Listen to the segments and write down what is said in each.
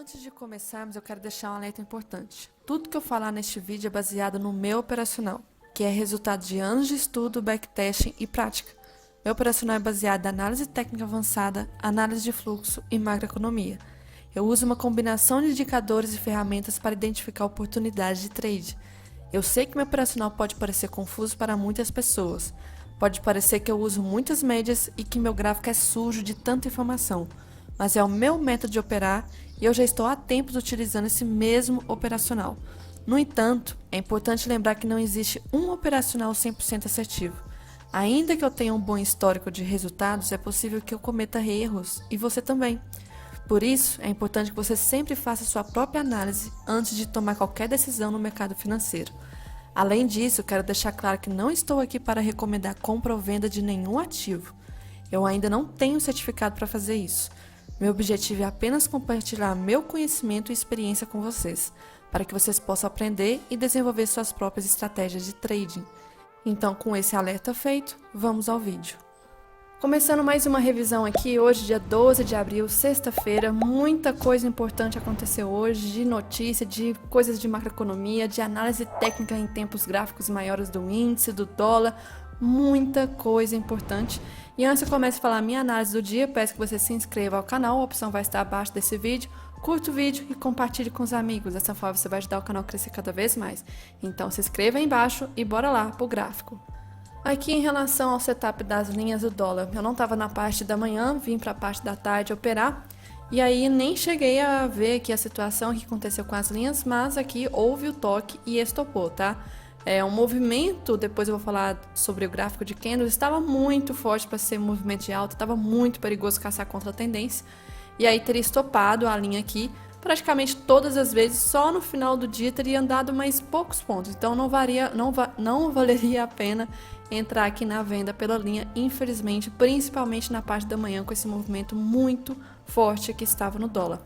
Antes de começarmos, eu quero deixar um alerta importante. Tudo que eu falar neste vídeo é baseado no meu operacional, que é resultado de anos de estudo, backtesting e prática. Meu operacional é baseado em análise técnica avançada, análise de fluxo e macroeconomia. Eu uso uma combinação de indicadores e ferramentas para identificar oportunidades de trade. Eu sei que meu operacional pode parecer confuso para muitas pessoas. Pode parecer que eu uso muitas médias e que meu gráfico é sujo de tanta informação. Mas é o meu método de operar e eu já estou há tempos utilizando esse mesmo operacional. No entanto, é importante lembrar que não existe um operacional 100% assertivo. Ainda que eu tenha um bom histórico de resultados, é possível que eu cometa erros e você também. Por isso, é importante que você sempre faça sua própria análise antes de tomar qualquer decisão no mercado financeiro. Além disso, quero deixar claro que não estou aqui para recomendar compra ou venda de nenhum ativo. Eu ainda não tenho certificado para fazer isso. Meu objetivo é apenas compartilhar meu conhecimento e experiência com vocês, para que vocês possam aprender e desenvolver suas próprias estratégias de trading. Então, com esse alerta feito, vamos ao vídeo. Começando mais uma revisão aqui, hoje dia 12 de abril, sexta-feira, muita coisa importante aconteceu hoje, de notícia, de coisas de macroeconomia, de análise técnica em tempos gráficos maiores do índice, do dólar, muita coisa importante. E antes de eu começar a falar a minha análise do dia, peço que você se inscreva ao canal, a opção vai estar abaixo desse vídeo, curta o vídeo e compartilhe com os amigos, dessa forma você vai ajudar o canal a crescer cada vez mais. Então se inscreva aí embaixo e bora lá pro gráfico. Aqui em relação ao setup das linhas do dólar, eu não estava na parte da manhã, vim para a parte da tarde operar, e aí nem cheguei a ver aqui a situação que aconteceu com as linhas, mas aqui houve o toque e estopou, tá? O movimento, depois eu vou falar sobre o gráfico de candles, estava muito forte para ser um movimento de alta, estava muito perigoso caçar contra a tendência, e aí teria estopado a linha aqui, praticamente todas as vezes, só no final do dia teria andado mais poucos pontos, então não valeria a pena entrar aqui na venda pela linha, infelizmente, principalmente na parte da manhã com esse movimento muito forte que estava no dólar.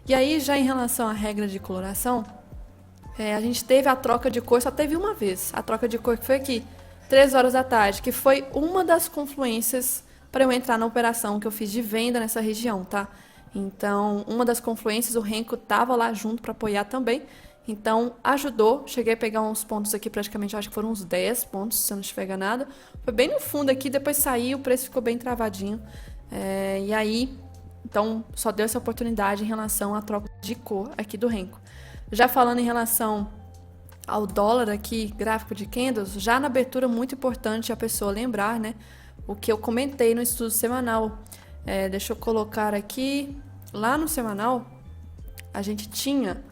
E aí já em relação à regra de coloração, a gente teve a troca de cor, só teve uma vez, a troca de cor que foi aqui, 3 horas da tarde, que foi uma das confluências para eu entrar na operação que eu fiz de venda nessa região, tá? Então, uma das confluências, o Renko estava lá junto para apoiar também, então ajudou, cheguei a pegar uns pontos aqui, praticamente acho que foram uns 10 pontos, se eu não estiver enganada, foi bem no fundo aqui, depois saí, o preço ficou bem travadinho, e aí, então só deu essa oportunidade em relação à troca de cor aqui do Renko. Já falando em relação ao dólar aqui, gráfico de candles, já na abertura muito importante a pessoa lembrar, né, o que eu comentei no estudo semanal. Deixa eu colocar aqui, lá no semanal, a gente tinha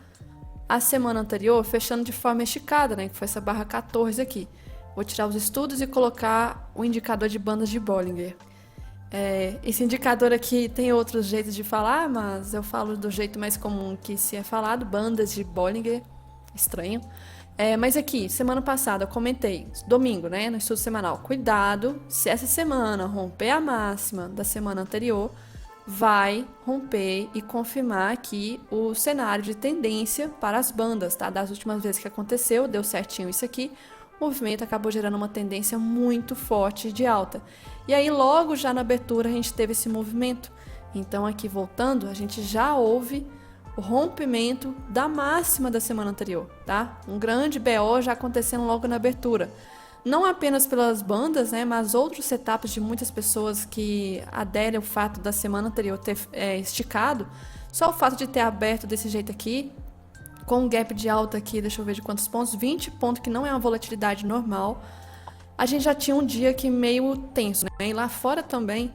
a semana anterior fechando de forma esticada, né, que foi essa barra 14 aqui. Vou tirar os estudos e colocar o indicador de bandas de Bollinger. Esse indicador aqui tem outros jeitos de falar, mas eu falo do jeito mais comum que se é falado, bandas de Bollinger, estranho. Mas aqui, semana passada eu comentei, domingo, né, no estudo semanal, cuidado, se essa semana romper a máxima da semana anterior, vai romper e confirmar aqui o cenário de tendência para as bandas, tá? Das últimas vezes que aconteceu, deu certinho isso aqui, o movimento acabou gerando uma tendência muito forte de alta. E aí logo já na abertura a gente teve esse movimento. Então aqui voltando, a gente já houve o rompimento da máxima da semana anterior, tá? Um grande BO já acontecendo logo na abertura. Não apenas pelas bandas, né, mas outros setups de muitas pessoas que aderem ao fato da semana anterior ter esticado. Só o fato de ter aberto desse jeito aqui, com um gap de alta aqui, deixa eu ver de quantos pontos, 20 pontos, que não é uma volatilidade normal, a gente já tinha um dia aqui meio tenso, né? E lá fora também,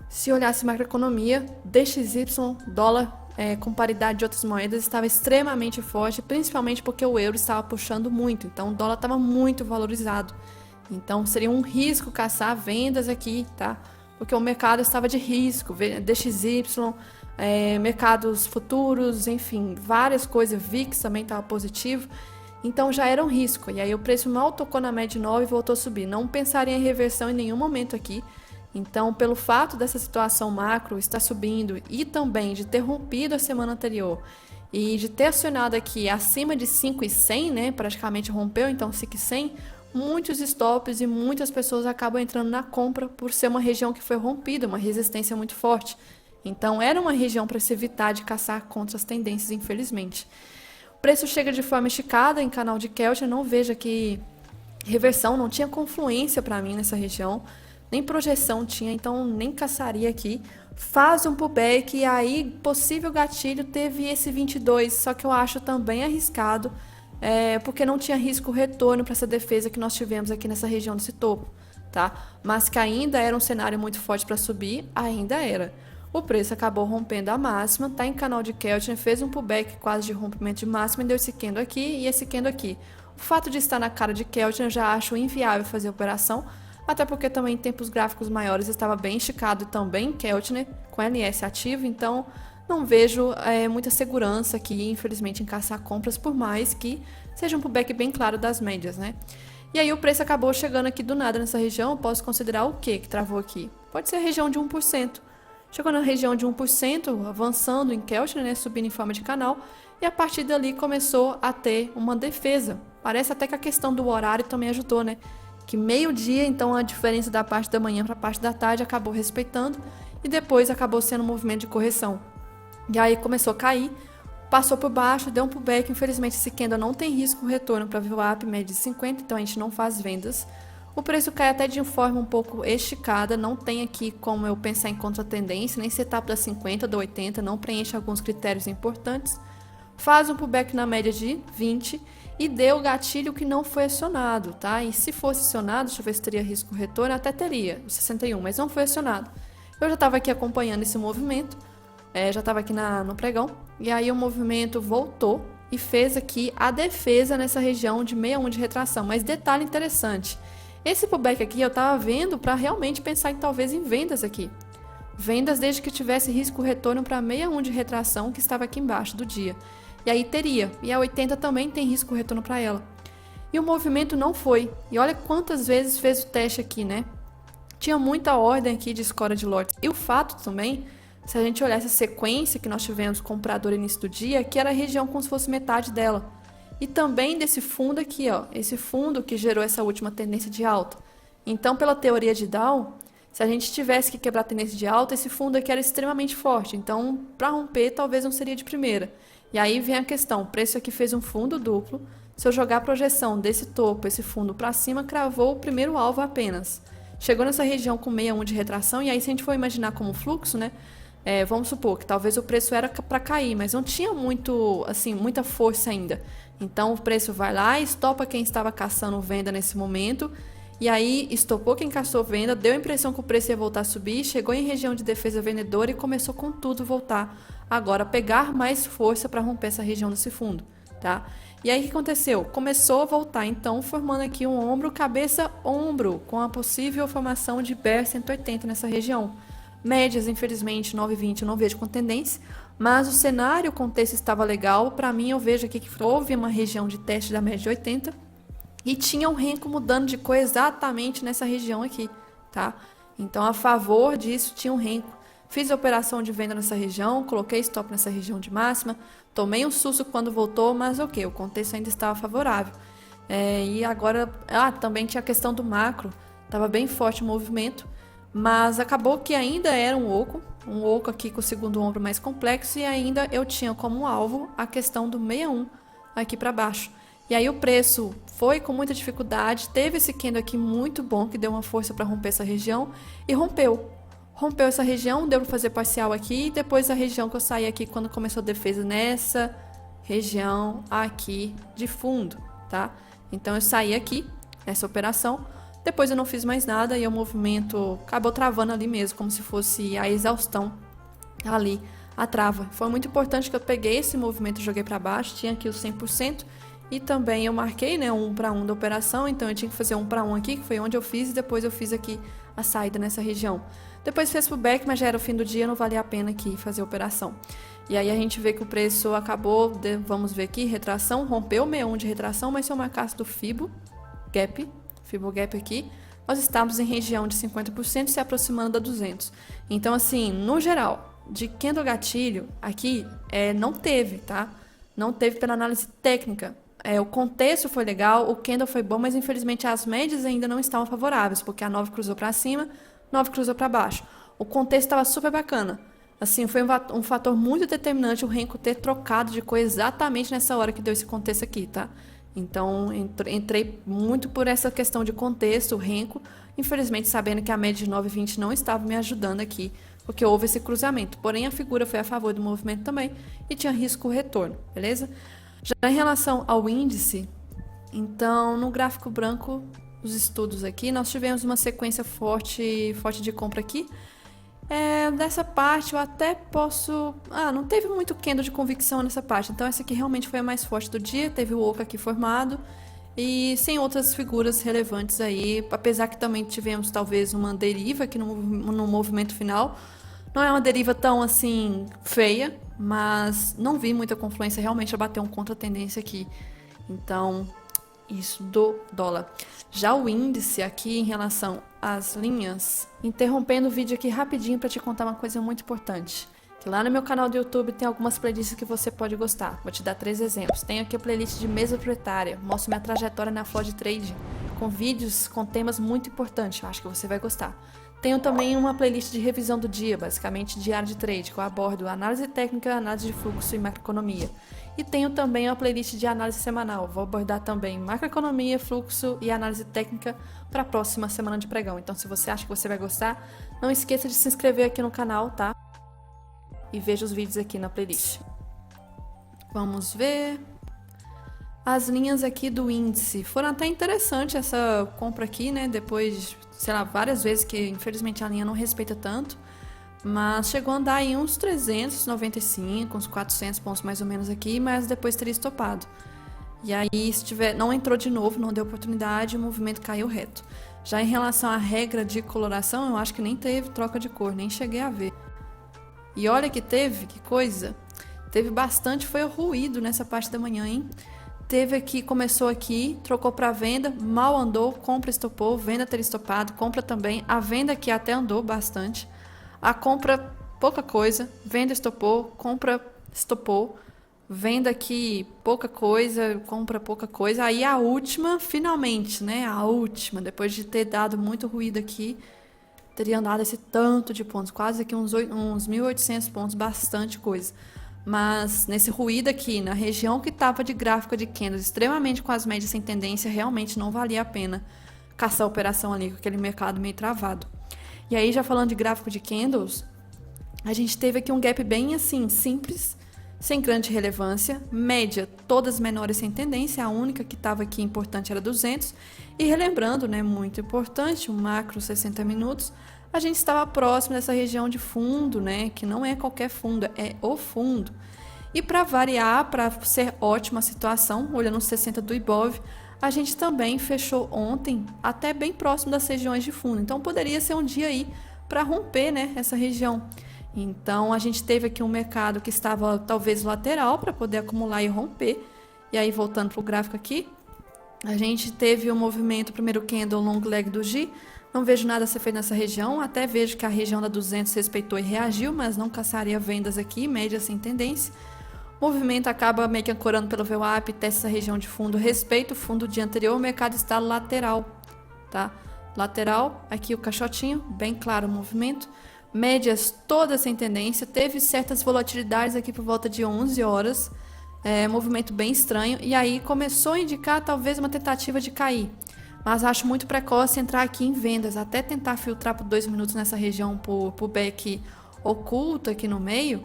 se olhasse macroeconomia, DXY, dólar, com paridade de outras moedas, estava extremamente forte, principalmente porque o euro estava puxando muito, então o dólar estava muito valorizado. Então seria um risco caçar vendas aqui, tá? Porque o mercado estava de risco, DXY, mercados futuros, enfim, várias coisas, VIX também estava positivo, então já era um risco. E aí o preço mal tocou na média 9 e voltou a subir. Não pensaria em reversão em nenhum momento aqui. Então, pelo fato dessa situação macro estar subindo e também de ter rompido a semana anterior e de ter acionado aqui acima de 5.100, né, praticamente rompeu, então 5.100, muitos stops e muitas pessoas acabam entrando na compra por ser uma região que foi rompida, uma resistência muito forte. Então, era uma região para se evitar de caçar contra as tendências, infelizmente. O preço chega de forma esticada em canal de Keltner, não vejo aqui reversão, não tinha confluência para mim nessa região, nem projeção tinha, então nem caçaria aqui. Faz um pullback e aí possível gatilho teve esse 22, só que eu acho também arriscado, porque não tinha risco retorno para essa defesa que nós tivemos aqui nessa região desse topo, tá? Mas que ainda era um cenário muito forte para subir, ainda era. O preço acabou rompendo a máxima, tá em canal de Keltner, fez um pullback quase de rompimento de máxima e deu esse candle aqui e esse candle aqui. O fato de estar na cara de Keltner eu já acho inviável fazer a operação, até porque também em tempos gráficos maiores estava bem esticado e também Keltner com LS ativo, então não vejo muita segurança aqui, infelizmente, em caçar compras, por mais que seja um pullback bem claro das médias, né? E aí o preço acabou chegando aqui do nada nessa região, eu posso considerar o que travou aqui? Pode ser a região de 1%. Chegou na região de 1%, avançando em Keltner, né, subindo em forma de canal, e a partir dali começou a ter uma defesa. Parece até que a questão do horário também ajudou, né? Que meio-dia, então a diferença da parte da manhã para a parte da tarde acabou respeitando e depois acabou sendo um movimento de correção. E aí começou a cair, passou por baixo, deu um pullback. Infelizmente esse candle não tem risco retorno para VWAP média de 50, então a gente não faz vendas. O preço cai até de forma um pouco esticada, não tem aqui como eu pensar em contra-tendência, nem setup da 50, da 80, não preenche alguns critérios importantes. Faz um pullback na média de 20 e deu o gatilho que não foi acionado, tá? E se fosse acionado, deixa eu ver se teria risco retorno, até teria, o 61, mas não foi acionado. Eu já estava aqui acompanhando esse movimento, já estava aqui no pregão, e aí o movimento voltou e fez aqui a defesa nessa região de 61 de retração. Mas detalhe interessante, esse pullback aqui eu estava vendo para realmente pensar talvez em vendas aqui. Vendas desde que tivesse risco retorno para 61 de retração que estava aqui embaixo do dia. E aí teria. E a 80 também tem risco retorno para ela. E o movimento não foi. E olha quantas vezes fez o teste aqui, né? Tinha muita ordem aqui de escora de lotes. E o fato também, se a gente olhar essa sequência que nós tivemos comprador no início do dia, que era a região como se fosse metade dela. E também desse fundo aqui, ó. Esse fundo que gerou essa última tendência de alta. Então, pela teoria de Dow, se a gente tivesse que quebrar a tendência de alta, esse fundo aqui era extremamente forte. Então, para romper, talvez não seria de primeira. E aí vem a questão, o preço aqui fez um fundo duplo. Se eu jogar a projeção desse topo, esse fundo para cima, cravou o primeiro alvo apenas. Chegou nessa região com 61 de retração, e aí se a gente for imaginar como fluxo, né? Vamos supor que talvez o preço era para cair, mas não tinha muita força ainda. Então o preço vai lá, estopa quem estava caçando venda nesse momento, e aí estopou quem caçou venda, deu a impressão que o preço ia voltar a subir, chegou em região de defesa vendedora e começou com tudo voltar agora a pegar mais força para romper essa região desse fundo, tá? E aí o que aconteceu? Começou a voltar, então, formando aqui um ombro, cabeça, ombro, com a possível formação de Bear 180 nessa região. Médias, infelizmente, 9,20 eu não vejo com tendência, mas o cenário, o contexto estava legal. Para mim, eu vejo aqui que houve uma região de teste da média de 80 e tinha um renco mudando de cor exatamente nessa região aqui, tá? Então, a favor disso, tinha um renco. Fiz a operação de venda nessa região, coloquei stop nessa região de máxima, tomei um susto quando voltou, mas ok, o contexto ainda estava favorável. E agora, também tinha a questão do macro, estava bem forte o movimento, mas acabou que ainda era um oco aqui com o segundo ombro mais complexo, e ainda eu tinha como alvo a questão do 61 aqui para baixo. E aí o preço foi com muita dificuldade, teve esse candle aqui muito bom, que deu uma força para romper essa região, e rompeu. Rompeu essa região, deu para fazer parcial aqui, e depois a região que eu saí aqui quando começou a defesa nessa região aqui de fundo, tá? Então eu saí aqui nessa operação, depois eu não fiz mais nada e o movimento acabou travando ali mesmo, como se fosse a exaustão ali, a trava. Foi muito importante que eu peguei esse movimento e joguei para baixo, tinha aqui o 100%, e também eu marquei, né, 1 para 1 da operação, então eu tinha que fazer 1 para 1 aqui, que foi onde eu fiz, e depois eu fiz aqui a saída nessa região. Depois fez pullback, mas já era o fim do dia, não valia a pena aqui fazer a operação. E aí a gente vê que o preço acabou, vamos ver aqui, retração, rompeu o 61 de retração, mas se eu marcasse do Fibo Gap aqui, nós estávamos em região de 50% se aproximando da 200. Então, assim, no geral, de candle gatilho, aqui não teve, tá? Não teve pela análise técnica. O contexto foi legal, o candle foi bom, mas infelizmente as médias ainda não estavam favoráveis, porque a 9 cruzou para cima, 9 cruzou para baixo. O contexto estava super bacana, Assim, foi um fator muito determinante o Renko ter trocado de cor exatamente nessa hora que deu esse contexto aqui, tá? Então, entrei muito por essa questão de contexto, o Renko, infelizmente sabendo que a média de 9,20 não estava me ajudando aqui, porque houve esse cruzamento. Porém, a figura foi a favor do movimento também e tinha risco retorno, beleza? Já em relação ao índice, então, no gráfico branco, os estudos aqui, nós tivemos uma sequência forte de compra aqui. Dessa parte eu até posso... não teve muito candle de convicção nessa parte. Então essa aqui realmente foi a mais forte do dia. Teve o oco aqui formado. E sem outras figuras relevantes aí. Apesar que também tivemos talvez uma deriva aqui no movimento final. Não é uma deriva tão assim feia. Mas não vi muita confluência realmente a bater um contra-tendência aqui. Então... isso do dólar. Já o índice aqui em relação às linhas, interrompendo o vídeo aqui rapidinho para te contar uma coisa muito importante. Que lá no meu canal do YouTube tem algumas playlists que você pode gostar. Vou te dar 3 exemplos. Tenho aqui a playlist de mesa proprietária, mostro minha trajetória na Flood Trade, com vídeos com temas muito importantes, eu acho que você vai gostar. Tenho também uma playlist de revisão do dia, basicamente diário de trade, que eu abordo análise técnica, análise de fluxo e macroeconomia. E tenho também uma playlist de análise semanal. Vou abordar também macroeconomia, fluxo e análise técnica para a próxima semana de pregão. Então, se você acha que você vai gostar, não esqueça de se inscrever aqui no canal, tá? E veja os vídeos aqui na playlist. Vamos ver... as linhas aqui do índice. Foram até interessante essa compra aqui, né? Depois, sei lá, várias vezes que infelizmente a linha não respeita tanto. Mas chegou a andar em uns 395, uns 400 pontos mais ou menos aqui, mas depois teria estopado. E aí, não entrou de novo, não deu oportunidade, o movimento caiu reto. Já em relação à regra de coloração, eu acho que nem teve troca de cor, nem cheguei a ver. E olha que teve, que coisa. Teve bastante, foi ruído nessa parte da manhã, hein? Teve aqui, começou aqui, trocou para venda, mal andou, compra estopou, venda ter estopado, compra também. A venda aqui até andou bastante. A compra, pouca coisa, venda estopou, compra estopou, venda aqui, pouca coisa, compra pouca coisa. Aí a última, finalmente, né? A última, depois de ter dado muito ruído aqui, teria andado esse tanto de pontos, quase aqui uns 1.800 pontos, bastante coisa. Mas nesse ruído aqui, na região que estava de gráfico de candles, extremamente com as médias sem tendência, realmente não valia a pena caçar a operação ali com aquele mercado meio travado. E aí, já falando de gráfico de candles, a gente teve aqui um gap bem assim, simples, sem grande relevância, média, todas menores sem tendência, a única que estava aqui importante era 200. E relembrando, né, muito importante, o macro 60 minutos, a gente estava próximo dessa região de fundo, né, que não é qualquer fundo, é o fundo. E para variar, para ser ótima a situação, olhando os 60 do Ibov, a gente também fechou ontem até bem próximo das regiões de fundo. Então poderia ser um dia aí para romper, né, essa região. Então a gente teve aqui um mercado que estava talvez lateral para poder acumular e romper. E aí voltando para o gráfico aqui, a gente teve o movimento, primeiro candle long leg do G. Não vejo nada a ser feito nessa região, até vejo que a região da 200 respeitou e reagiu, mas não caçaria vendas aqui, média sem tendência. O movimento acaba meio que ancorando pelo VWAP, testa essa região de fundo, respeita o fundo do dia anterior, o mercado está lateral, tá? Lateral, aqui o caixotinho, bem claro o movimento. Médias todas sem tendência, teve certas volatilidades aqui por volta de 11 horas, movimento bem estranho, e aí começou a indicar talvez uma tentativa de cair. Mas acho muito precoce entrar aqui em vendas, até tentar filtrar por 2 minutos nessa região por back oculto aqui no meio.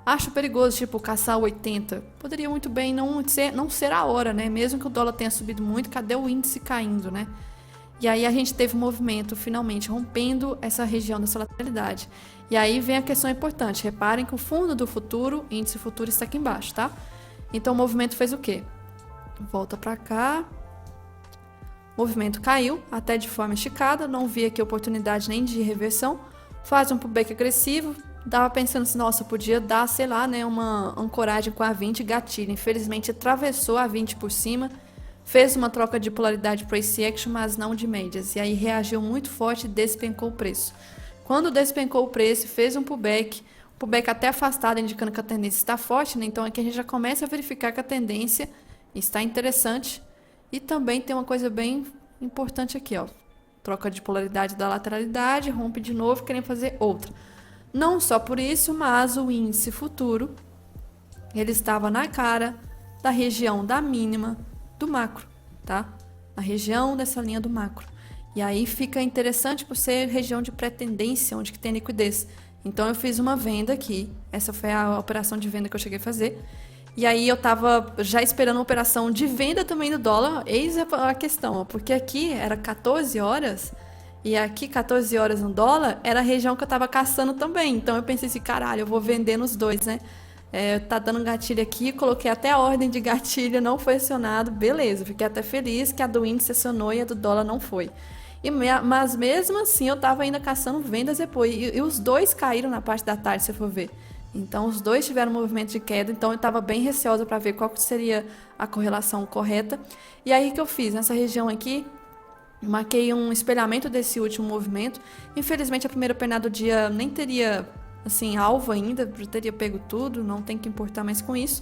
Acho perigoso, tipo, caçar 80. Poderia muito bem não ser a hora, né? Mesmo que o dólar tenha subido muito, cadê o índice caindo, né? E aí a gente teve um movimento, finalmente, rompendo essa região dessa lateralidade. E aí vem a questão importante. Reparem que o fundo do futuro, índice futuro, está aqui embaixo, tá? Então o movimento fez o quê? Volta pra cá. O movimento caiu, até de forma esticada. Não vi aqui oportunidade nem de reversão. Faz um pullback agressivo. Tava pensando assim, nossa, podia dar, sei lá, né, uma ancoragem com a 20 gatilho. Infelizmente, atravessou a 20 por cima, fez uma troca de polaridade price action, mas não de médias. E aí reagiu muito forte e despencou o preço. Quando despencou o preço, fez um pullback até afastado, indicando que a tendência está forte, né? Então aqui a gente já começa a verificar que a tendência está interessante. E também tem uma coisa bem importante aqui, ó. Troca de polaridade da lateralidade, rompe de novo, querendo fazer outra. Não só por isso, mas o índice futuro, ele estava na cara da região da mínima do macro, tá? Na região dessa linha do macro. E aí fica interessante por ser região de pré-tendência, onde que tem liquidez. Então eu fiz uma venda aqui, essa foi a operação de venda que eu cheguei a fazer. E aí eu tava já esperando uma operação de venda também do dólar, eis a questão, porque aqui era 14 horas, e aqui 14 horas no dólar era a região que eu tava caçando também. Então eu pensei assim, caralho, eu vou vender nos dois, né? Tá dando gatilho aqui, coloquei até a ordem de gatilho, não foi acionado, beleza, fiquei até feliz que a do índice acionou e a do dólar não foi. Mas mesmo assim eu tava ainda caçando vendas depois, e os dois caíram na parte da tarde, se for ver. Então os dois tiveram um movimento de queda, então eu estava bem receosa para ver qual seria a correlação correta. E aí o que eu fiz? Nessa região aqui, marquei um espelhamento desse último movimento. Infelizmente a primeira pernada do dia nem teria assim alvo ainda, já teria pego tudo, não tem que importar mais com isso.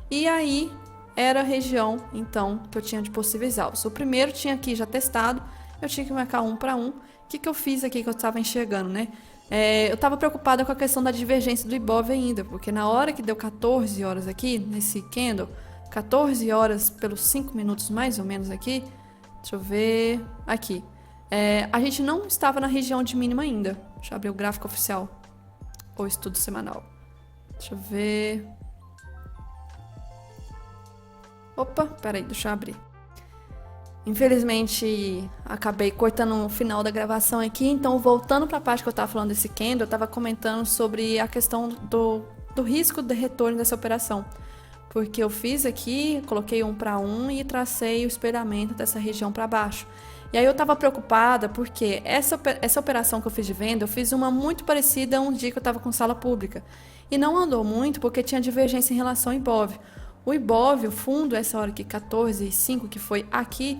E aí era a região então que eu tinha de possíveis alvos. O primeiro tinha aqui já testado, eu tinha que marcar um para um. O que eu fiz aqui que eu estava enxergando, né? Eu estava preocupada com a questão da divergência do Ibov ainda, porque na hora que deu 14 horas aqui, nesse candle, 14 horas pelos 5 minutos mais ou menos aqui, deixa eu ver, aqui, a gente não estava na região de mínima ainda. Deixa eu abrir o gráfico oficial, ou estudo semanal. Deixa eu ver. Opa, peraí, deixa eu abrir. Infelizmente, acabei cortando o final da gravação aqui, então voltando para a parte que eu estava falando desse candle, eu estava comentando sobre a questão do risco de retorno dessa operação. Porque eu fiz aqui, coloquei um para um e tracei o espelhamento dessa região para baixo. E aí eu estava preocupada porque essa operação que eu fiz de venda, eu fiz uma muito parecida a um dia que eu estava com sala pública. E não andou muito porque tinha divergência em relação ao Ibov. O Ibov, o fundo, essa hora aqui, 14,5, que foi aqui,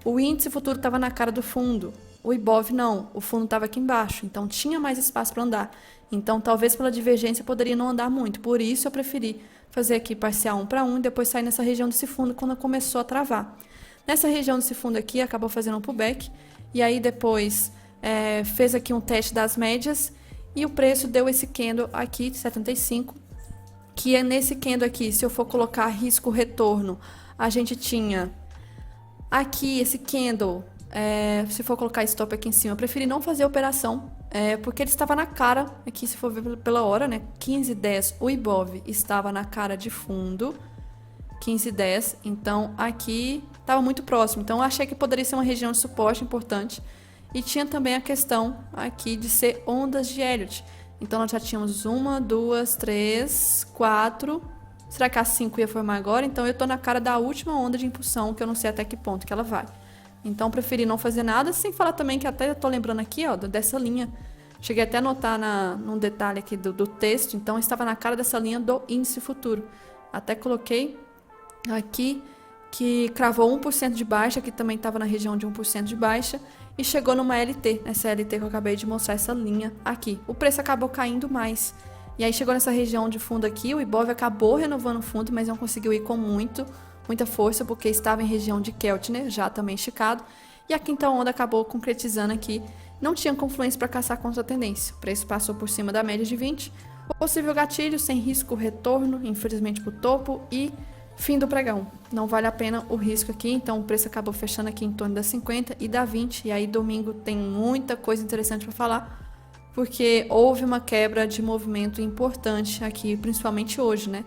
o índice futuro estava na cara do fundo. O Ibov não, o fundo estava aqui embaixo, então tinha mais espaço para andar. Então talvez pela divergência poderia não andar muito, por isso eu preferi fazer aqui parcial 1 para 1 e depois sair nessa região desse fundo quando começou a travar. Nessa região desse fundo aqui acabou fazendo um pullback e aí depois fez aqui um teste das médias e o preço deu esse candle aqui de 75, que é nesse candle aqui, se eu for colocar risco retorno, a gente tinha aqui esse candle, se for colocar stop aqui em cima, eu preferi não fazer a operação, porque ele estava na cara, aqui se for ver pela hora, né, 15,10, o Ibov estava na cara de fundo, 15,10, então aqui estava muito próximo, então eu achei que poderia ser uma região de suporte importante, e tinha também a questão aqui de ser ondas de Elliott, então nós já tínhamos 1, 2, 3, 4... Será que a 5 ia formar agora? Então eu tô na cara da última onda de impulsão, que eu não sei até que ponto que ela vai. Então preferi não fazer nada, sem falar também que até eu tô lembrando aqui, ó, dessa linha. Cheguei até a anotar num detalhe aqui do texto, então estava na cara dessa linha do índice futuro. Até coloquei aqui que cravou 1% de baixa, que também estava na região de 1% de baixa, e chegou numa LT, nessa LT que eu acabei de mostrar, essa linha aqui. O preço acabou caindo mais. E aí chegou nessa região de fundo aqui, o Ibov acabou renovando o fundo, mas não conseguiu ir com muita força, porque estava em região de Keltner, já também esticado. E a quinta onda acabou concretizando aqui, não tinha confluência para caçar contra a tendência. O preço passou por cima da média de 20, possível gatilho, sem risco retorno, infelizmente para o topo, e fim do pregão. Não vale a pena o risco aqui, então o preço acabou fechando aqui em torno das 50 e da 20, e aí domingo tem muita coisa interessante para falar, porque houve uma quebra de movimento importante aqui, principalmente hoje, né?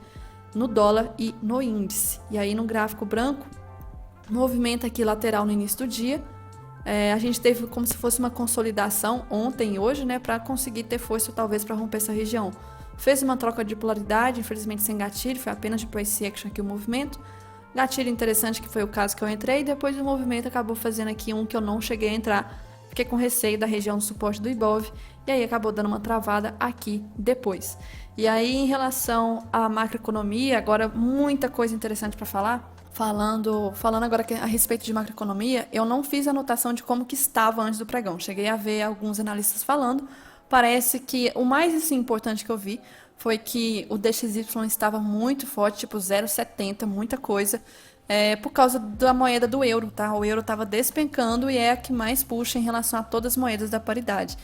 No dólar e no índice. E aí no gráfico branco, movimento aqui lateral no início do dia. A gente teve como se fosse uma consolidação ontem e hoje, né? Para conseguir ter força talvez para romper essa região. Fez uma troca de polaridade, infelizmente sem gatilho, foi apenas de price action aqui o movimento. Gatilho interessante que foi o caso que eu entrei, e depois o movimento acabou fazendo aqui um que eu não cheguei a entrar. Fiquei com receio da região do suporte do Ibov, e aí acabou dando uma travada aqui depois. E aí, em relação à macroeconomia, agora muita coisa interessante para falar. Falando agora a respeito de macroeconomia, eu não fiz anotação de como que estava antes do pregão. Cheguei a ver alguns analistas falando. Parece que o mais assim, importante que eu vi foi que o DXY estava muito forte, tipo 0,70, muita coisa. Por causa da moeda do euro, tá? O euro estava despencando e é a que mais puxa em relação a todas as moedas da paridade.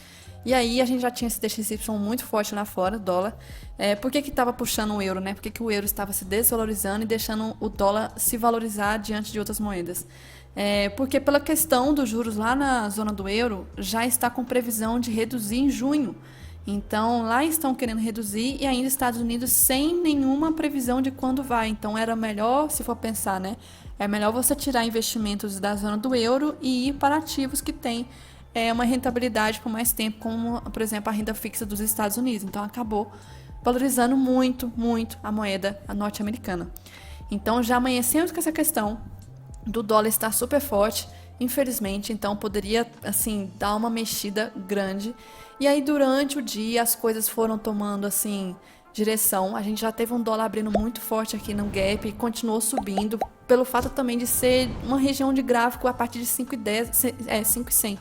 E aí a gente já tinha esse DXY muito forte lá fora, dólar. Por que que estava puxando o euro, né? Por que que o euro estava se desvalorizando e deixando o dólar se valorizar diante de outras moedas? Porque pela questão dos juros lá na zona do euro, já está com previsão de reduzir em junho. Então, lá estão querendo reduzir e ainda Estados Unidos sem nenhuma previsão de quando vai. Então, era melhor, se for pensar, né? É melhor você tirar investimentos da zona do euro e ir para ativos que têm uma rentabilidade por mais tempo, como, por exemplo, a renda fixa dos Estados Unidos. Então, acabou valorizando muito, muito a moeda norte-americana. Então, já amanhecemos com essa questão do dólar estar super forte, infelizmente, então poderia assim dar uma mexida grande. E aí durante o dia as coisas foram tomando assim direção. A gente já teve um dólar abrindo muito forte aqui no gap e continuou subindo, pelo fato também de ser uma região de gráfico a partir de 5,10, 5,100.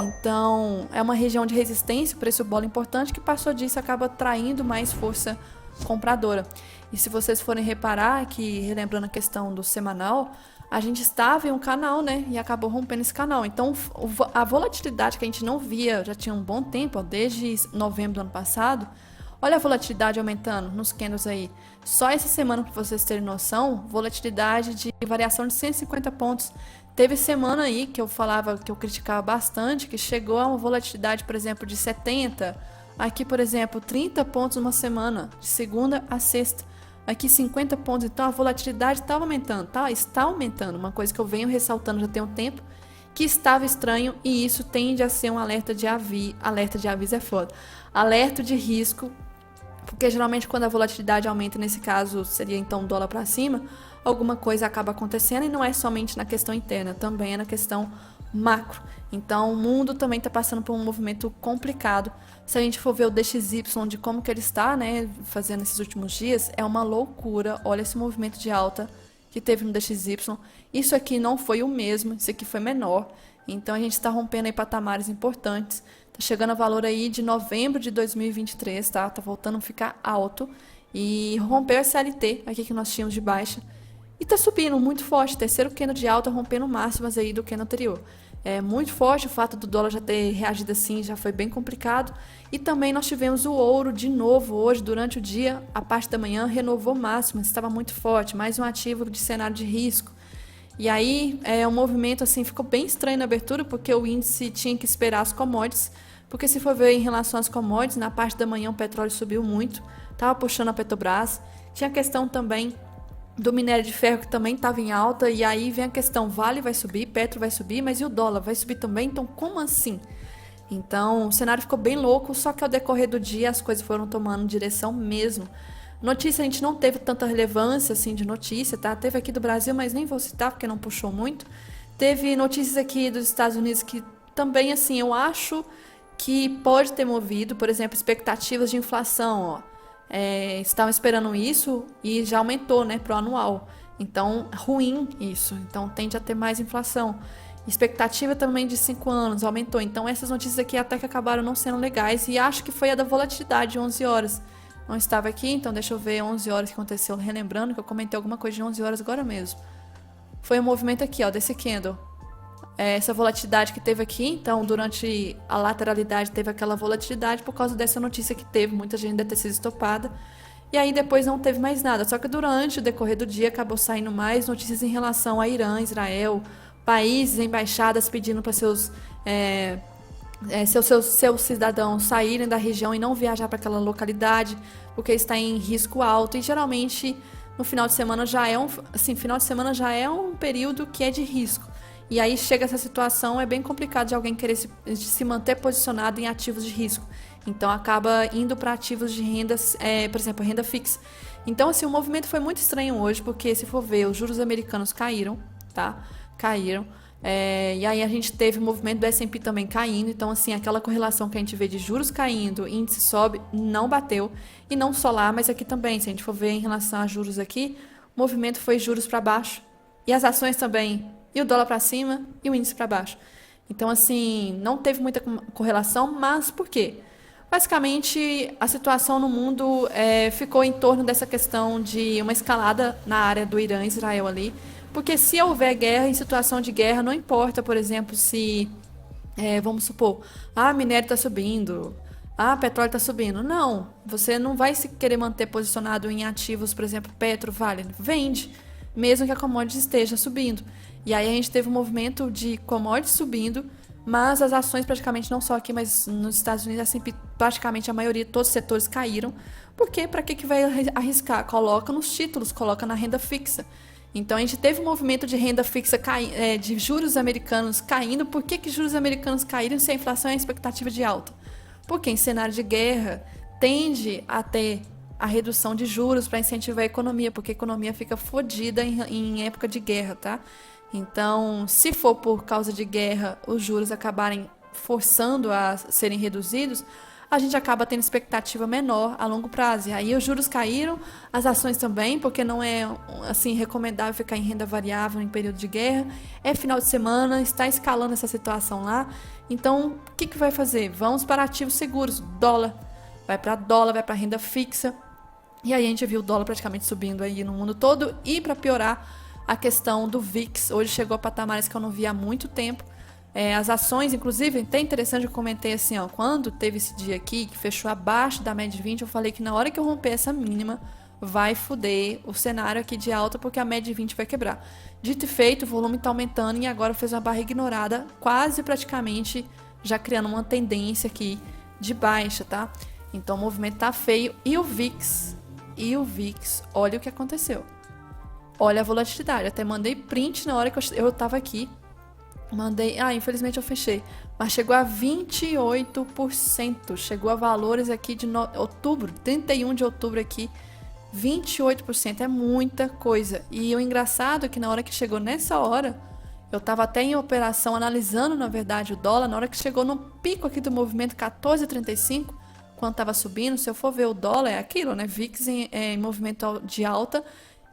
Então, é uma região de resistência, preço bola importante, que passou disso acaba traindo mais força compradora. E se vocês forem reparar que, relembrando a questão do semanal, a gente estava em um canal, né? E acabou rompendo esse canal. Então, a volatilidade que a gente não via já tinha um bom tempo, ó, desde novembro do ano passado. Olha a volatilidade aumentando nos candles aí. Só essa semana, para vocês terem noção, volatilidade de variação de 150 pontos. Teve semana aí que eu falava, que eu criticava bastante, que chegou a uma volatilidade, por exemplo, de 70. Aqui, por exemplo, 30 pontos uma semana, de segunda a sexta. Aqui 50 pontos, então a volatilidade estava aumentando, tá? Está aumentando, uma coisa que eu venho ressaltando já tem um tempo, que estava estranho e isso tende a ser um alerta de aviso é foda, alerta de risco, porque geralmente quando a volatilidade aumenta, nesse caso seria então dólar para cima, alguma coisa acaba acontecendo e não é somente na questão interna, também é na questão macro. Então o mundo também está passando por um movimento complicado. Se a gente for ver o DXY de como que ele está, né, fazendo esses últimos dias, é uma loucura. Olha esse movimento de alta que teve no DXY. Isso aqui não foi o mesmo, isso aqui foi menor. Então a gente está rompendo aí patamares importantes. Está chegando a valor aí de novembro de 2023, tá? Tá voltando a ficar alto. E rompeu esse LT aqui que nós tínhamos de baixa. E tá subindo muito forte, terceiro candle de alta, rompendo máximas aí do candle anterior. É muito forte, o fato do dólar já ter reagido assim já foi bem complicado. E também nós tivemos o ouro de novo hoje, durante o dia, a parte da manhã renovou máximas, estava muito forte, mais um ativo de cenário de risco. E aí o movimento assim ficou bem estranho na abertura, porque o índice tinha que esperar as commodities, porque se for ver em relação às commodities, na parte da manhã o petróleo subiu muito, estava puxando a Petrobras, tinha a questão também do minério de ferro que também estava em alta, e aí vem a questão, Vale vai subir, Petro vai subir, mas e o dólar vai subir também? Então como assim? Então o cenário ficou bem louco, só que ao decorrer do dia as coisas foram tomando direção mesmo. Notícia, a gente não teve tanta relevância assim de notícia, tá? Teve aqui do Brasil, mas nem vou citar porque não puxou muito. Teve notícias aqui dos Estados Unidos que também, assim, eu acho que pode ter movido, por exemplo, expectativas de inflação, ó. Estavam esperando isso e já aumentou, né, pro anual. Então, ruim isso. Então, tende a ter mais inflação. Expectativa também de 5 anos, aumentou. Então, essas notícias aqui até que acabaram não sendo legais. E acho que foi a da volatilidade, 11 horas. Não estava aqui, então deixa eu ver 11 horas que aconteceu. Relembrando que eu comentei alguma coisa de 11 horas agora mesmo. Foi um movimento aqui, ó, desse candle. Essa volatilidade que teve aqui, então durante a lateralidade teve aquela volatilidade por causa dessa notícia que teve, muita gente deve ter sido estopada, e aí depois não teve mais nada, só que durante o decorrer do dia acabou saindo mais notícias em relação a Irã, Israel, países, embaixadas pedindo para seus cidadãos saírem da região e não viajar para aquela localidade, porque está em risco alto, e geralmente no final de semana já é um período que é de risco. E aí chega essa situação, é bem complicado de alguém querer se manter posicionado em ativos de risco. Então acaba indo para ativos de rendas, por exemplo, renda fixa. Então assim, o movimento foi muito estranho hoje, porque se for ver, os juros americanos caíram, tá? Caíram. E aí a gente teve o movimento do S&P também caindo. Então assim, aquela correlação que a gente vê de juros caindo, índice sobe, não bateu. E não só lá, mas aqui também. Se a gente for ver em relação a juros aqui, o movimento foi juros para baixo. E as ações também. E o dólar para cima e o índice para baixo. Então, assim, não teve muita correlação, mas por quê? Basicamente, a situação no mundo ficou em torno dessa questão de uma escalada na área do Irã e Israel ali. Porque se houver guerra, em situação de guerra, não importa, por exemplo, se Vamos supor, minério está subindo, petróleo está subindo. Não, você não vai se querer manter posicionado em ativos, por exemplo, Petro, Vale. Vende, mesmo que a commodity esteja subindo. E aí a gente teve um movimento de commodities subindo, mas as ações praticamente, não só aqui, mas nos Estados Unidos, assim, praticamente a maioria, todos os setores caíram. Porque para que vai arriscar? Coloca nos títulos, coloca na renda fixa. Então a gente teve um movimento de renda fixa de juros americanos caindo. Por que juros americanos caíram se a inflação é a expectativa de alta? Porque em cenário de guerra tende a ter a redução de juros para incentivar a economia, porque a economia fica fodida em época de guerra, tá? Então, se for por causa de guerra os juros acabarem forçando a serem reduzidos, a gente acaba tendo expectativa menor a longo prazo. E aí os juros caíram, as ações também, porque não é assim recomendável ficar em renda variável em período de guerra. É final de semana, está escalando essa situação lá. Então, o que vai fazer? Vamos para ativos seguros, dólar. Vai para renda fixa. E aí a gente viu o dólar praticamente subindo aí no mundo todo. E para piorar, a questão do VIX. Hoje chegou a patamares que eu não via há muito tempo. As ações, inclusive, até interessante, eu comentei assim, quando teve esse dia aqui, que fechou abaixo da média de 20, eu falei que na hora que eu romper essa mínima, vai foder o cenário aqui de alta, porque a média de 20 vai quebrar. Dito e feito, o volume está aumentando e agora fez uma barra ignorada, quase praticamente já criando uma tendência aqui de baixa, tá? Então o movimento tá feio. E o VIX, olha o que aconteceu. Olha a volatilidade, até mandei print na hora que eu tava aqui. Infelizmente eu fechei. Mas chegou a 28%. Chegou a valores aqui de outubro, 31 de outubro aqui. 28%, é muita coisa. E o engraçado é que na hora que chegou nessa hora, eu tava até em operação analisando, na verdade, o dólar. Na hora que chegou no pico aqui do movimento 14,35, quando tava subindo, se eu for ver o dólar, é aquilo, né? VIX em movimento de alta.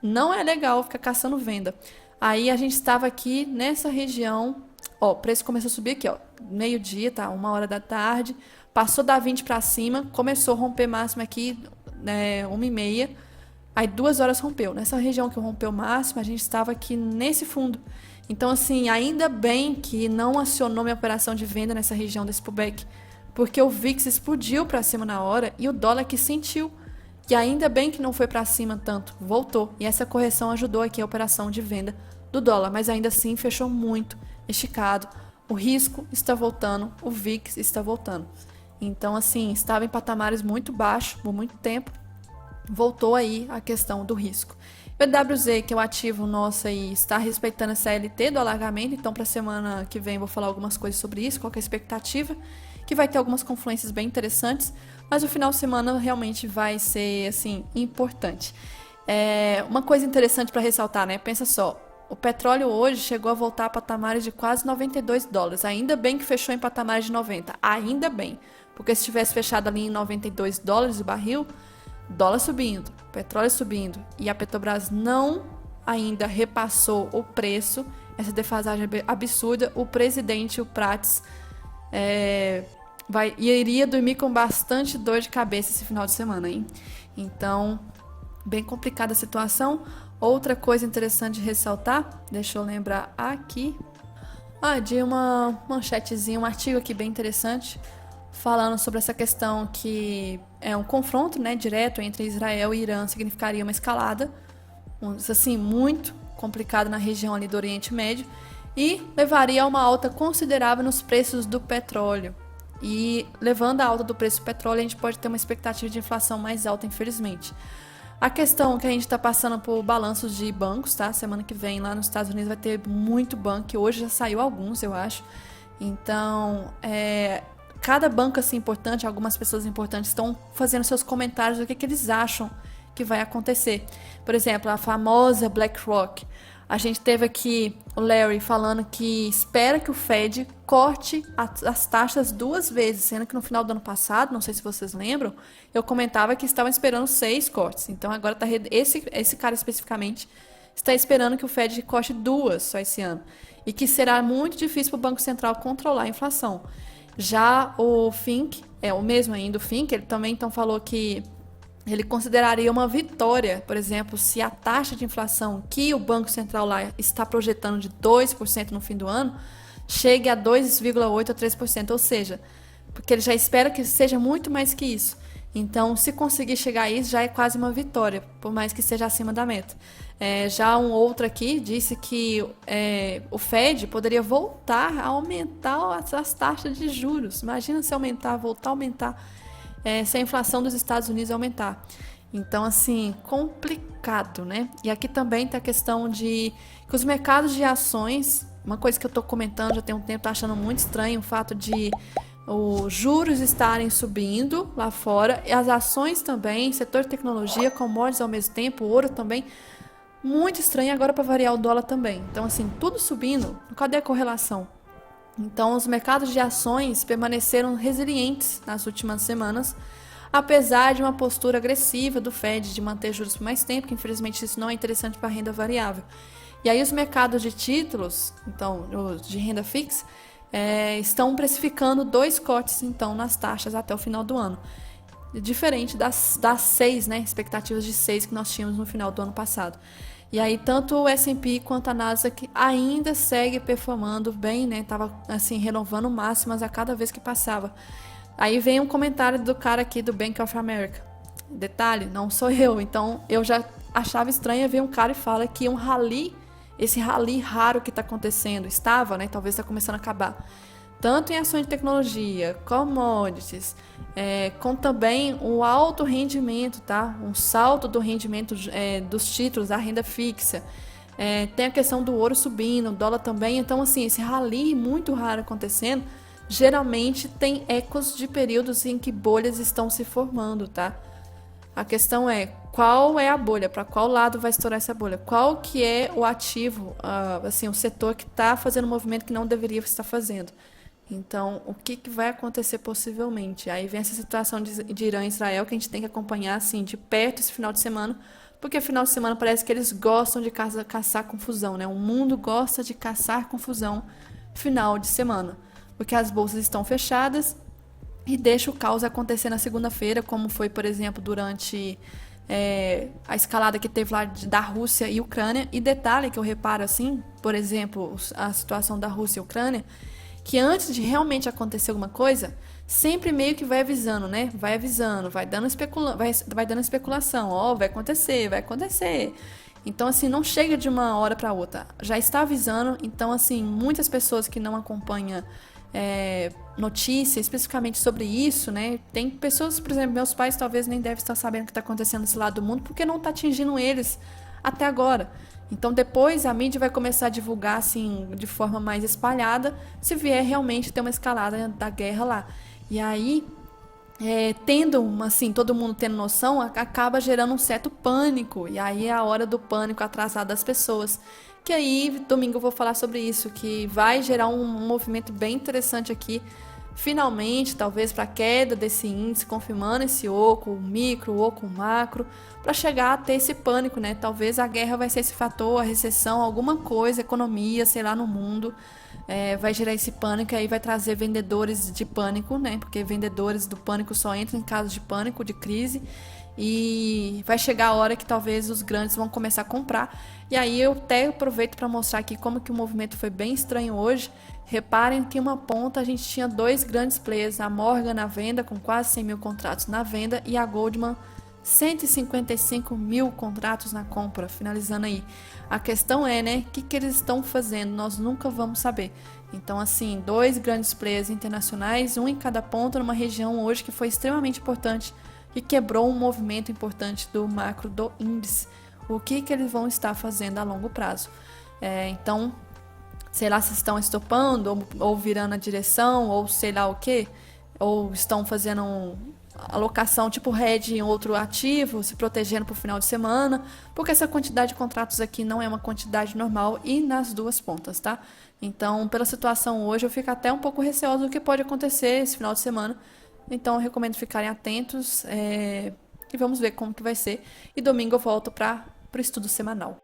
Não é legal ficar caçando venda. Aí a gente estava aqui nessa região, o preço começou a subir aqui, meio-dia, tá? 1h da tarde, passou da 20 para cima, começou a romper máximo aqui, 1h30, aí 2 horas rompeu. Nessa região que rompeu o máximo, a gente estava aqui nesse fundo. Então, assim, ainda bem que não acionou minha operação de venda nessa região desse pullback, porque o VIX explodiu para cima na hora e o dólar que sentiu. E ainda bem que não foi para cima tanto, voltou. E essa correção ajudou aqui a operação de venda do dólar, mas ainda assim fechou muito esticado. O risco está voltando, o VIX está voltando. Então, assim, estava em patamares muito baixos por muito tempo. Voltou aí a questão do risco. O EWZ, que é o ativo nosso aí, está respeitando a CLT do alargamento. Então, para a semana que vem, vou falar algumas coisas sobre isso, qual que é a expectativa, que vai ter algumas confluências bem interessantes. Mas o final de semana realmente vai ser, assim, importante. Uma coisa interessante para ressaltar, né? Pensa só, o petróleo hoje chegou a voltar a patamares de quase $92. Ainda bem que fechou em patamares de 90. Ainda bem. Porque se tivesse fechado ali em $92 o barril, dólar subindo, petróleo subindo, e a Petrobras não ainda repassou o preço, essa defasagem absurda, o presidente, o Prats, iria dormir com bastante dor de cabeça esse final de semana, hein? Então, bem complicada a situação. Outra coisa interessante de ressaltar, deixa eu lembrar aqui, de uma manchetezinha, um artigo aqui bem interessante, falando sobre essa questão que é um confronto, né, direto entre Israel e Irã, significaria uma escalada, assim, muito complicado na região ali do Oriente Médio, e levaria a uma alta considerável nos preços do petróleo. E levando a alta do preço do petróleo, a gente pode ter uma expectativa de inflação mais alta, infelizmente. A questão é que a gente está passando por balanços de bancos, tá? Semana que vem lá nos Estados Unidos vai ter muito banco, que hoje já saiu alguns, eu acho. Então, cada banco assim importante, algumas pessoas importantes estão fazendo seus comentários do que eles acham que vai acontecer. Por exemplo, a famosa BlackRock. A gente teve aqui o Larry falando que espera que o Fed corte as taxas 2 vezes, sendo que no final do ano passado, não sei se vocês lembram, eu comentava que estavam esperando 6 cortes. Então agora esse cara especificamente está esperando que o Fed corte 2 só esse ano. E que será muito difícil para o Banco Central controlar a inflação. Já o Fink, o mesmo ainda, o Fink, ele também então falou que ele consideraria uma vitória, por exemplo, se a taxa de inflação que o Banco Central lá está projetando de 2% no fim do ano, chegue a 2,8 a 3%, ou seja, porque ele já espera que seja muito mais que isso. Então, se conseguir chegar a isso, já é quase uma vitória, por mais que seja acima da meta. Já um outro aqui disse que o Fed poderia voltar a aumentar as taxas de juros. Imagina se voltar a aumentar, se a inflação dos Estados Unidos aumentar. Então, assim, complicado, né? E aqui também tem a questão de que os mercados de ações, uma coisa que eu estou comentando já tem um tempo, tô achando muito estranho o fato de os juros estarem subindo lá fora, e as ações também, setor de tecnologia, commodities ao mesmo tempo, ouro também, muito estranho agora para variar o dólar também. Então, assim, tudo subindo, cadê a correlação? Então, os mercados de ações permaneceram resilientes nas últimas semanas, apesar de uma postura agressiva do Fed de manter juros por mais tempo, que infelizmente isso não é interessante para a renda variável. E aí os mercados de títulos, então, de renda fixa, estão precificando 2 cortes então nas taxas até o final do ano. Diferente das 6, né, expectativas de 6 que nós tínhamos no final do ano passado. E aí tanto o S&P quanto a Nasdaq ainda segue performando bem, né? Tava assim renovando máximas a cada vez que passava. Aí vem um comentário do cara aqui do Bank of America. Detalhe, não sou eu, então eu já achava estranho ver um cara e fala que um rally, esse rally raro que está acontecendo, estava, né? Talvez está começando a acabar. Tanto em ações de tecnologia, commodities, com também o alto rendimento, tá? Um salto do rendimento dos títulos, da renda fixa. Tem a questão do ouro subindo, o dólar também. Então, assim, esse rally muito raro acontecendo, geralmente tem ecos de períodos em que bolhas estão se formando, tá? A questão é, qual é a bolha? Para qual lado vai estourar essa bolha? Qual que é o ativo, assim, o setor que está fazendo um movimento que não deveria estar fazendo? Então, o que vai acontecer possivelmente? Aí vem essa situação de Irã e Israel que a gente tem que acompanhar assim, de perto esse final de semana, porque final de semana parece que eles gostam de caçar confusão, né? O mundo gosta de caçar confusão final de semana, porque as bolsas estão fechadas e deixa o caos acontecer na segunda-feira, como foi, por exemplo, durante a escalada que teve lá da Rússia e Ucrânia. E detalhe que eu reparo assim, por exemplo, a situação da Rússia e Ucrânia, que antes de realmente acontecer alguma coisa, sempre meio que vai avisando, né? Vai avisando, vai dando especulação. Ó, vai acontecer, vai acontecer. Então, assim, não chega de uma hora para outra. Já está avisando. Então, assim, muitas pessoas que não acompanham notícia especificamente sobre isso, né? Tem pessoas, por exemplo, meus pais talvez nem devem estar sabendo o que está acontecendo nesse lado do mundo, porque não está atingindo eles até agora. Então depois a mídia vai começar a divulgar assim de forma mais espalhada, se vier realmente ter uma escalada da guerra lá. E aí, tendo assim, todo mundo tendo noção, acaba gerando um certo pânico. E aí é a hora do pânico atrasado das pessoas. Que aí, domingo eu vou falar sobre isso, que vai gerar um movimento bem interessante aqui, finalmente, talvez para a queda desse índice, confirmando esse oco, o micro, o oco, o macro, para chegar a ter esse pânico, né? Talvez a guerra vai ser esse fator, a recessão, alguma coisa, economia, sei lá, no mundo, vai gerar esse pânico e aí vai trazer vendedores de pânico, né? Porque vendedores do pânico só entram em casos de pânico, de crise. E vai chegar a hora que talvez os grandes vão começar a comprar. E aí eu até aproveito para mostrar aqui como que o movimento foi bem estranho hoje. Reparem que em uma ponta a gente tinha 2 grandes players, a Morgan na venda com quase 100 mil contratos na venda e a Goldman 155 mil contratos na compra, finalizando aí. A questão é, né, o que eles estão fazendo? Nós nunca vamos saber. Então, assim, 2 grandes players internacionais, um em cada ponta numa região hoje que foi extremamente importante e quebrou um movimento importante do macro do índice. O que eles vão estar fazendo a longo prazo? Então, sei lá se estão estopando ou virando a direção ou sei lá o que, ou estão fazendo alocação tipo hedge em outro ativo, se protegendo para o final de semana, porque essa quantidade de contratos aqui não é uma quantidade normal e nas duas pontas, tá? Então, pela situação hoje, eu fico até um pouco receosa do que pode acontecer esse final de semana. Então, eu recomendo ficarem atentos e vamos ver como que vai ser. E domingo eu volto para o estudo semanal.